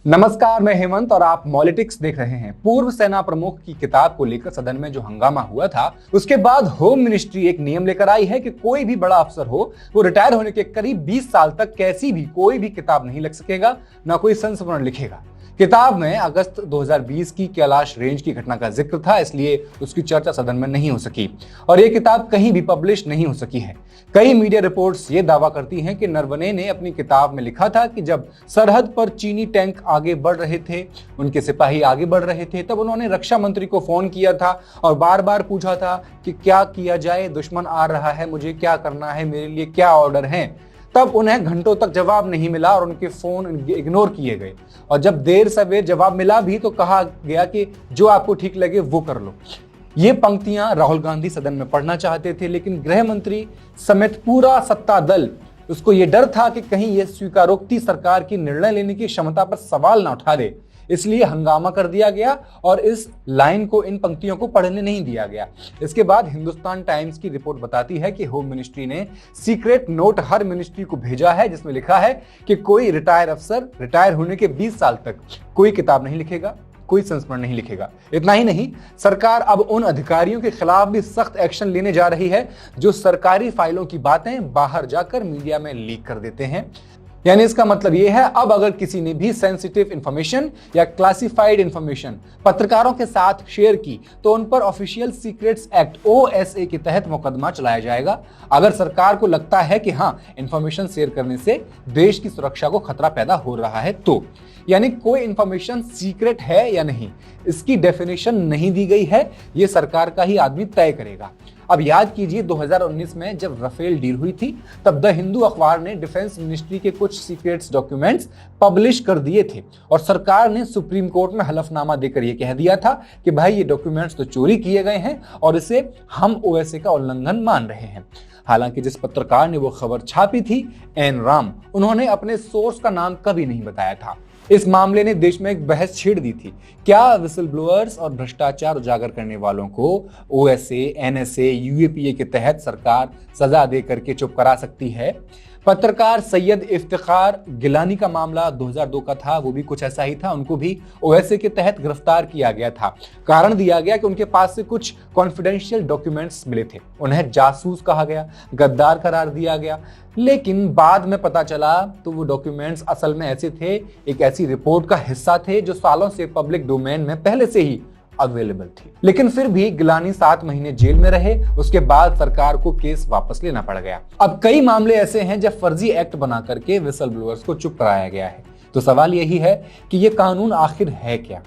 नमस्कार, मैं हेमंत और आप मॉलिटिक्स देख रहे हैं। पूर्व सेना प्रमुख की किताब को लेकर सदन में जो हंगामा हुआ था, उसके बाद होम मिनिस्ट्री एक नियम लेकर आई है कि कोई भी बड़ा अफसर हो, वो रिटायर होने के करीब 20 साल तक कैसी भी कोई भी किताब नहीं लिख सकेगा, ना कोई संस्मरण लिखेगा। किताब में अगस्त 2020 की कैलाश रेंज की घटना का जिक्र था, इसलिए उसकी चर्चा सदन में नहीं हो सकी और यह किताब कहीं भी पब्लिश नहीं हो सकी है। कई मीडिया रिपोर्ट्स ये दावा करती हैं कि नरवणे ने अपनी किताब में लिखा था कि जब सरहद पर चीनी टैंक आगे बढ़ रहे थे, उनके सिपाही आगे बढ़ रहे थे, तब उन्होंने रक्षा मंत्री को फोन किया था और बार बार पूछा था कि क्या किया जाए, दुश्मन आ रहा है, मुझे क्या करना है, मेरे लिए क्या ऑर्डर है। तब उन्हें घंटों तक जवाब नहीं मिला और उनके फोन इग्नोर किए गए और जब देर सवेर जवाब मिला भी तो कहा गया कि जो आपको ठीक लगे वो कर लो। ये पंक्तियां राहुल गांधी सदन में पढ़ना चाहते थे, लेकिन गृह मंत्री समेत पूरा सत्ता दल, उसको ये डर था कि कहीं ये स्वीकारोक्ति सरकार की निर्णय लेने की क्षमता पर सवाल ना उठा दे, इसलिए हंगामा कर दिया गया और इस लाइन को, इन पंक्तियों को पढ़ने नहीं दिया गया। इसके बाद हिंदुस्तान टाइम्स की रिपोर्ट बताती है कि होम मिनिस्ट्री ने सीक्रेट नोट हर मिनिस्ट्री को भेजा है, जिसमें लिखा है कि कोई रिटायर अफसर रिटायर होने के 20 साल तक कोई किताब नहीं लिखेगा, कोई संस्मरण नहीं लिखेगा। इतना ही नहीं, सरकार अब उन अधिकारियों के खिलाफ भी सख्त एक्शन लेने जा रही है जो सरकारी फाइलों की बातें बाहर जाकर मीडिया में लीक कर देते हैं। यानी इसका मतलब यह है, अब अगर किसी ने भी सेंसिटिव इंफॉर्मेशन या क्लासिफाइड इंफॉर्मेशन पत्रकारों के साथ शेयर की तो उन पर ऑफिशियल सीक्रेट्स एक्ट OSA के तहत मुकदमा चलाया जाएगा। अगर सरकार को लगता है कि हाँ, इंफॉर्मेशन शेयर करने से देश की सुरक्षा को खतरा पैदा हो रहा है तो, यानी कोई इंफॉर्मेशन सीक्रेट है या नहीं, इसकी डेफिनेशन नहीं दी गई है, यह सरकार का ही आदमी तय करेगा। अब याद कीजिए 2019 में जब राफेल डील हुई थी, तब द हिंदू अखबार ने डिफेंस मिनिस्ट्री के कुछ सीक्रेट्स डॉक्यूमेंट्स पब्लिश कर दिए थे और सरकार ने सुप्रीम कोर्ट में हलफनामा देकर यह कह दिया था कि भाई ये डॉक्यूमेंट्स तो चोरी किए गए हैं और इसे हम OSA का उल्लंघन मान रहे हैं। हालांकि जिस पत्रकार ने वो खबर छापी थी, एन राम, उन्होंने अपने सोर्स का नाम कभी नहीं बताया था। इस मामले ने देश में एक बहस छेड़ दी थी। क्या विसल ब्लोअर्स और भ्रष्टाचार उजागर करने वालों को OSA, NSA, UAPA के तहत सरकार सजा दे करके चुप करा सकती है? पत्रकार सैयद इफ्तिखार गिलानी का मामला 2002 का था, वो भी कुछ ऐसा ही था। उनको भी OSA के तहत गिरफ्तार किया गया था। कारण दिया गया कि उनके पास से कुछ कॉन्फिडेंशियल डॉक्यूमेंट्स मिले थे। उन्हें जासूस कहा गया, गद्दार करार दिया गया, लेकिन बाद में पता चला तो वो डॉक्यूमेंट्स असल में ऐसे थे, एक ऐसी रिपोर्ट का हिस्सा थे जो सालों से पब्लिक डोमेन में पहले से ही अवेलेबल थी। लेकिन फिर भी गिलानी 7 महीने जेल में रहे, उसके बाद सरकार को केस वापस लेना पड़ गया। अब कई मामले ऐसे हैं जब फर्जी एक्ट बना करके विसल ब्लोअर्स को चुप कराया गया है। तो सवाल यही है कि ये कानून आखिर है क्या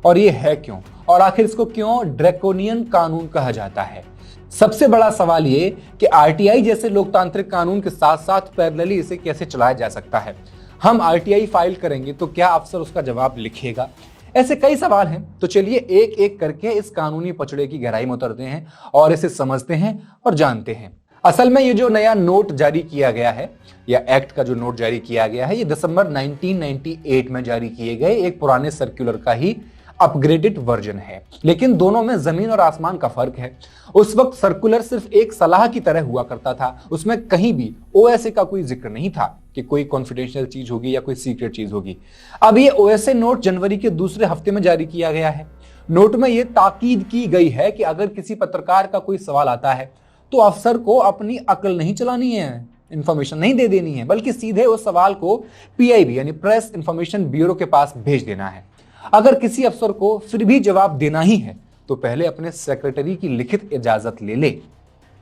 और ये है क्यों, और आखिर इसको क्यों ड्रैकोनियन कानून कहा जाता है। सबसे बड़ा सवाल ये कि RTI जैसे लोकतांत्रिक कानून के साथ साथ पैरेलली इसे कैसे चलाया जा सकता है। हम RTI फाइल करेंगे तो क्या अफसर उसका जवाब लिखेगा? ऐसे कई सवाल हैं। तो चलिए एक एक करके इस कानूनी पचड़े की गहराई में उतरते हैं और इसे समझते हैं और जानते हैं। असल में ये जो नया नोट जारी किया गया है, या एक्ट का जो नोट जारी किया गया है, ये दिसंबर 1998 में जारी किए गए एक पुराने सर्कुलर का ही अपग्रेडेड वर्जन है। लेकिन दोनों में जमीन और आसमान का फर्क है। उस वक्त सर्कुलर सिर्फ एक सलाह की तरह हुआ करता था, उसमें कहीं भी OSA का कोई जिक्र नहीं था कि कोई कॉन्फिडेंशियल चीज होगी या कोई सीक्रेट चीज होगी। अब ये OSA नोट जनवरी के दूसरे हफ्ते में जारी किया गया है। नोट में ये ताकीद की गई है कि अगर किसी पत्रकार का कोई सवाल आता है तो अफसर को अपनी अकल नहीं चलानी है, इंफॉर्मेशन नहीं दे देनी है, बल्कि सीधे उस सवाल को PIB यानी प्रेस इंफॉर्मेशन ब्यूरो के पास भेज देना है। अगर किसी अफसर को फिर भी जवाब देना ही है तो पहले अपने सेक्रेटरी की लिखित इजाजत ले ले,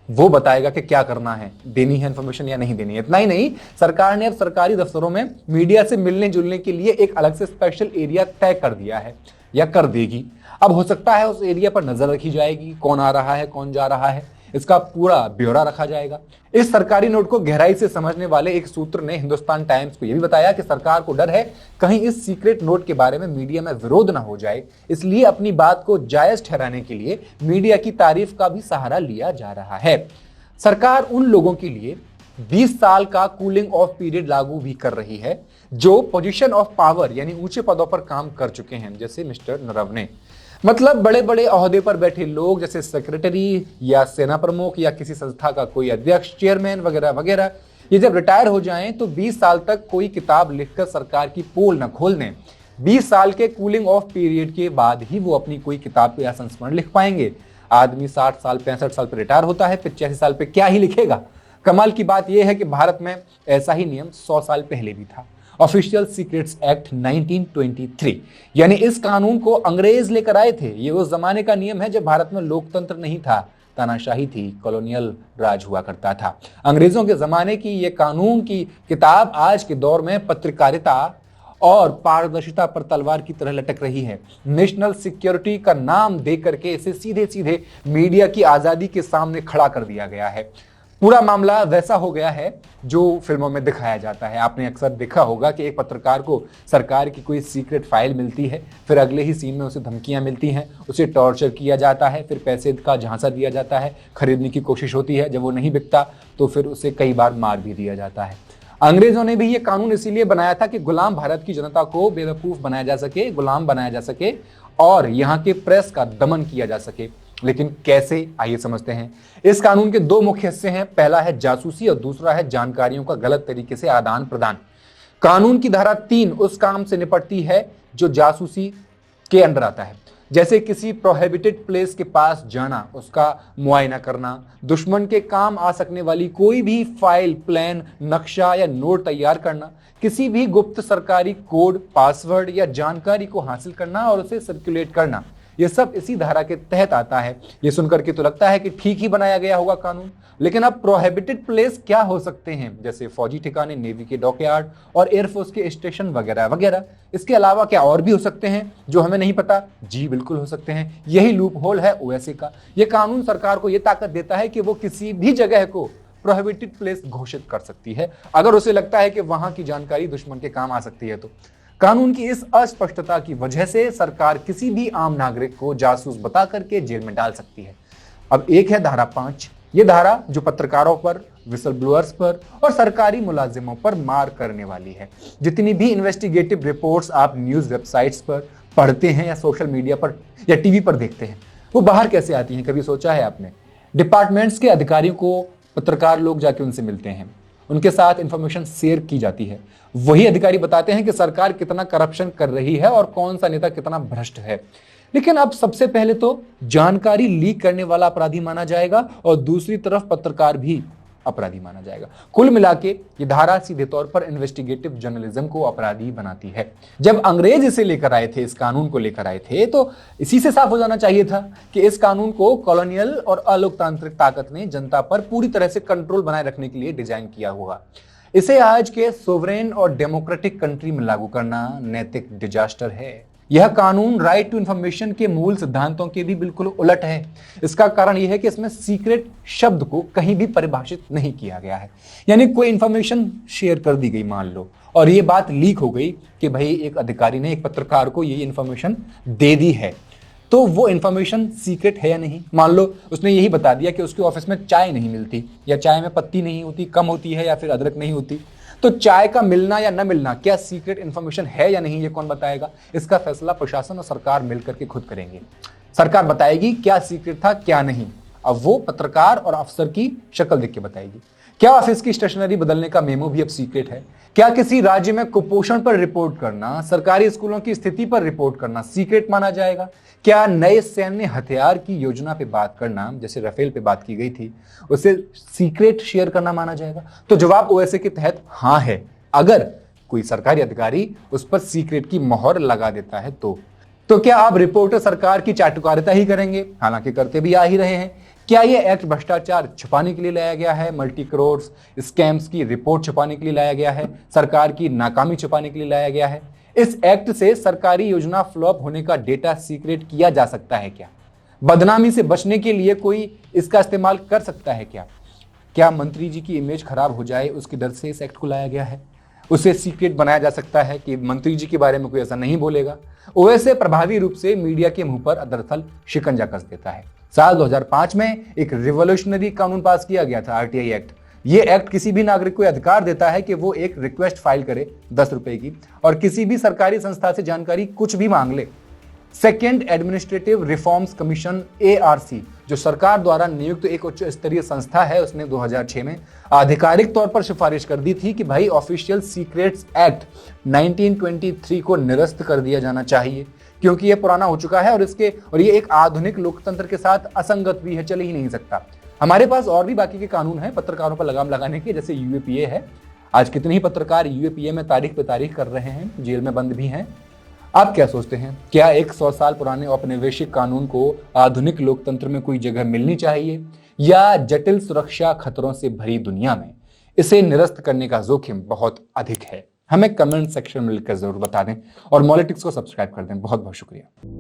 वो बताएगा कि क्या करना है, देनी है इंफॉर्मेशन या नहीं देनी है। इतना ही नहीं, सरकार ने अब सरकारी दफ्तरों में मीडिया से मिलने जुलने के लिए एक अलग से स्पेशल एरिया तय कर दिया है या कर देगी। अब हो सकता है उस एरिया पर नजर रखी जाएगी, कौन आ रहा है, कौन जा रहा है, इसका पूरा ब्यौरा रखा जाएगा। इस सरकारी नोट को गहराई से समझने वाले एक सूत्र ने हिंदुस्तान टाइम्स को यह भी बताया कि सरकार को डर है कहीं इस सीक्रेट नोट के बारे में मीडिया में विरोध ना हो जाए, इसलिए अपनी बात को जायज ठहराने के लिए मीडिया की तारीफ का भी सहारा लिया जा रहा है। सरकार उन लोगों के लिए 20 साल का कूलिंग ऑफ पीरियड लागू भी कर रही है जो पोजीशन ऑफ पावर यानी ऊंचे पदों पर काम कर चुके हैं, जैसे मिस्टर नरवणे। मतलब बड़े बड़े ओहदे पर बैठे लोग जैसे सेक्रेटरी या सेना प्रमुख या किसी संस्था का कोई अध्यक्ष, चेयरमैन वगैरह वगैरह, ये जब रिटायर हो जाएं तो 20 साल तक कोई किताब लिखकर सरकार की पोल न खोल दें, 20 साल के कूलिंग ऑफ पीरियड के बाद ही वो अपनी कोई किताब या संस्मरण लिख पाएंगे। आदमी 60 साल 65 साल पर रिटायर होता है, 85 साल पे क्या ही लिखेगा। कमाल की बात यह है कि भारत में ऐसा ही नियम 100 साल पहले भी था। ऑफिशियल सीक्रेट्स एक्ट 1923, यानी इस कानून को अंग्रेज लेकर आए थे। ये उस जमाने का नियम है जब भारत में लोकतंत्र नहीं था, तानाशाही थी, कॉलोनियल राज हुआ करता था। अंग्रेजों के जमाने की ये कानून की किताब आज के दौर में पत्रकारिता और पारदर्शिता पर तलवार की तरह लटक रही है। नेशनल सिक्योरिटी का नाम दे करके इसे सीधे सीधे मीडिया की आजादी के सामने खड़ा कर दिया गया है। पूरा मामला वैसा हो गया है जो फिल्मों में दिखाया जाता है। आपने अक्सर देखा होगा कि एक पत्रकार को सरकार की कोई सीक्रेट फाइल मिलती है, फिर अगले ही सीन में उसे धमकियां मिलती हैं, उसे टॉर्चर किया जाता है, फिर पैसे का झांसा दिया जाता है, खरीदने की कोशिश होती है, जब वो नहीं बिकता तो फिर उसे कई बार मार भी दिया जाता है। अंग्रेजों ने भी ये कानून इसीलिए बनाया था कि गुलाम भारत की जनता को बेवकूफ बनाया जा सके, गुलाम बनाया जा सके और यहाँ के प्रेस का दमन किया जा सके। लेकिन कैसे, आइए समझते हैं। इस कानून के दो मुख्य हिस्से हैं, पहला है जासूसी और दूसरा है जानकारियों का गलत तरीके से आदान प्रदान। कानून की धारा 3 उस काम से निपटती है जो जासूसी के अंडर आता है, जैसे किसी प्रोहिबिटेड प्लेस के पास जाना, उसका मुआयना करना, दुश्मन के काम आ सकने वाली कोई भी फाइल, प्लान, नक्शा या नोट तैयार करना, किसी भी गुप्त सरकारी कोड, पासवर्ड या जानकारी को हासिल करना और उसे सर्कुलेट करना, ये सब इसी धारा के तहत आता है। ये सुनकर के तो लगता है कि ठीक ही बनाया गया होगा कानून, लेकिन अब प्रोहिबिटेड प्लेस क्या हो सकते हैं, जैसे फौजी ठिकाने, नेवी के डॉकयार्ड और एयरफोर्स के स्टेशन वगैरह वगैरह। इसके अलावा क्या और भी हो सकते हैं जो हमें नहीं पता? जी बिल्कुल हो सकते हैं। यही लूप होल है ओएसए का। यह कानून सरकार को यह ताकत देता है कि वो किसी भी जगह को प्रोहिबिटेड प्लेस घोषित कर सकती है अगर उसे लगता है कि वहां की जानकारी दुश्मन के काम आ सकती है। तो कानून की इस अस्पष्टता की वजह से सरकार किसी भी आम नागरिक को जासूस बता करके जेल में डाल सकती है। अब एक है धारा 5, ये धारा जो पत्रकारों पर, विसल ब्लोअर्स पर और सरकारी मुलाजिमों पर मार करने वाली है। जितनी भी इन्वेस्टिगेटिव रिपोर्ट्स आप न्यूज वेबसाइट्स पर पढ़ते हैं या सोशल मीडिया पर या टीवी पर देखते हैं, वो बाहर कैसे आती हैं? कभी सोचा है आपने? डिपार्टमेंट्स के अधिकारियों को पत्रकार लोग जाके उनसे मिलते हैं, उनके साथ इंफॉर्मेशन शेयर की जाती है। वही अधिकारी बताते हैं कि सरकार कितना करप्शन कर रही है और कौन सा नेता कितना भ्रष्ट है। लेकिन अब सबसे पहले तो जानकारी लीक करने वाला अपराधी माना जाएगा और दूसरी तरफ पत्रकार भी अपराधी माना जाएगा। कुल मिलाके ये धारा सीधे तौर पर इन्वेस्टिगेटिव जर्नलिज्म को अपराधी बनाती है। जब अंग्रेज इसे लेकर आए थे, इस कानून को लेकर आए थे, तो इसी से साफ हो जाना चाहिए था कि इस कानून को कॉलोनियल और अलोकतांत्रिक ताकत ने जनता पर पूरी तरह से कंट्रोल बनाए रखने के लिए डिजाइन किया होगा। इसे आज के सोवरेन और डेमोक्रेटिक कंट्री में लागू करना नैतिक डिजास्टर है। यह कानून राइट टू इंफॉर्मेशन के मूल सिद्धांतों के भी बिल्कुल उलट है। इसका कारण यह है कि इसमें सीक्रेट शब्द को कहीं भी परिभाषित नहीं किया गया है। यानी कोई इंफॉर्मेशन शेयर कर दी गई मान लो, और ये बात लीक हो गई कि भाई एक अधिकारी ने एक पत्रकार को ये इंफॉर्मेशन दे दी है, तो वो इंफॉर्मेशन सीक्रेट है या नहीं? मान लो उसने यही बता दिया कि उसके ऑफिस में चाय नहीं मिलती, या चाय में पत्ती नहीं होती, कम होती है, या फिर अदरक नहीं होती, तो चाय का मिलना या न मिलना क्या सीक्रेट इंफॉर्मेशन है या नहीं, ये कौन बताएगा? इसका फैसला प्रशासन और सरकार मिलकर के खुद करेंगे। सरकार बताएगी क्या सीक्रेट था क्या नहीं। अब वो पत्रकार और अफसर की शक्ल देख के बताएगी। क्या ऑफिस की स्टेशनरी बदलने का मेमो भी अब सीक्रेट है? क्या किसी राज्य में कुपोषण पर रिपोर्ट करना, सरकारी स्कूलों की स्थिति पर रिपोर्ट करना सीक्रेट माना जाएगा? क्या नए सैन्य हथियार की योजना पे बात करना, जैसे राफेल पे बात की गई थी, उसे सीक्रेट शेयर करना माना जाएगा? तो जवाब ओएसए के तहत हाँ है, अगर कोई सरकारी अधिकारी उस पर सीक्रेट की मोहर लगा देता है तो क्या अब रिपोर्टर सरकार की चाटुकारिता ही करेंगे? हालांकि करते भी आ ही रहे हैं। क्या यह एक्ट भ्रष्टाचार छुपाने के लिए लाया गया है? मल्टी करोड़ स्कैम्स की रिपोर्ट छुपाने के लिए लाया गया है? सरकार की नाकामी छुपाने के लिए लाया गया है? इस एक्ट से सरकारी योजना फ्लॉप होने का डेटा सीक्रेट किया जा सकता है क्या? बदनामी से बचने के लिए कोई इसका इस्तेमाल कर सकता है क्या? क्या मंत्री जी की इमेज खराब हो जाए उसके डर से इस एक्ट को लाया गया है? उसे सीक्रेट बनाया जा सकता है कि मंत्री जी के बारे में कोई ऐसा नहीं बोलेगा। ओवैसे प्रभावी रूप से मीडिया के मुंह पर दरअसल शिकंजा कस देता है। साल 2005 में एक रिवोल्यूशनरी कानून पास किया गया था, आरटीआई एक्ट। ये एक्ट किसी भी नागरिक को अधिकार देता है कि वो एक रिक्वेस्ट फाइल करे 10 रुपए की और किसी भी सरकारी संस्था से जानकारी कुछ भी मांग ले। Second administrative reforms commission ARC, जो सरकार द्वारा नियुक्त एक उच्च स्तरीय संस्था है, उसने 2006 में आधिकारिक तौर पर सिफारिश कर दी थी कि भाई ऑफिशियल सीक्रेट्स एक्ट 1923 को निरस्त कर दिया जाना चाहिए, क्योंकि यह पुराना हो चुका है और ये एक आधुनिक लोकतंत्र के साथ असंगत भी है, चल ही नहीं सकता। हमारे पास और भी बाकी के कानून हैं पत्रकारों पर लगाम लगाने के, जैसे UAPA है। आज कितने ही पत्रकार UAPA में तारीख पे तारीख कर रहे हैं, जेल में बंद भी हैं। आप क्या सोचते हैं, क्या एक 100 साल पुराने औपनिवेशिक कानून को आधुनिक लोकतंत्र में कोई जगह मिलनी चाहिए, या जटिल सुरक्षा खतरों से भरी दुनिया में इसे निरस्त करने का जोखिम बहुत अधिक है? हमें कमेंट सेक्शन में लिखकर जरूर बता दें और मॉलिटिक्स को सब्सक्राइब कर दें। बहुत बहुत शुक्रिया।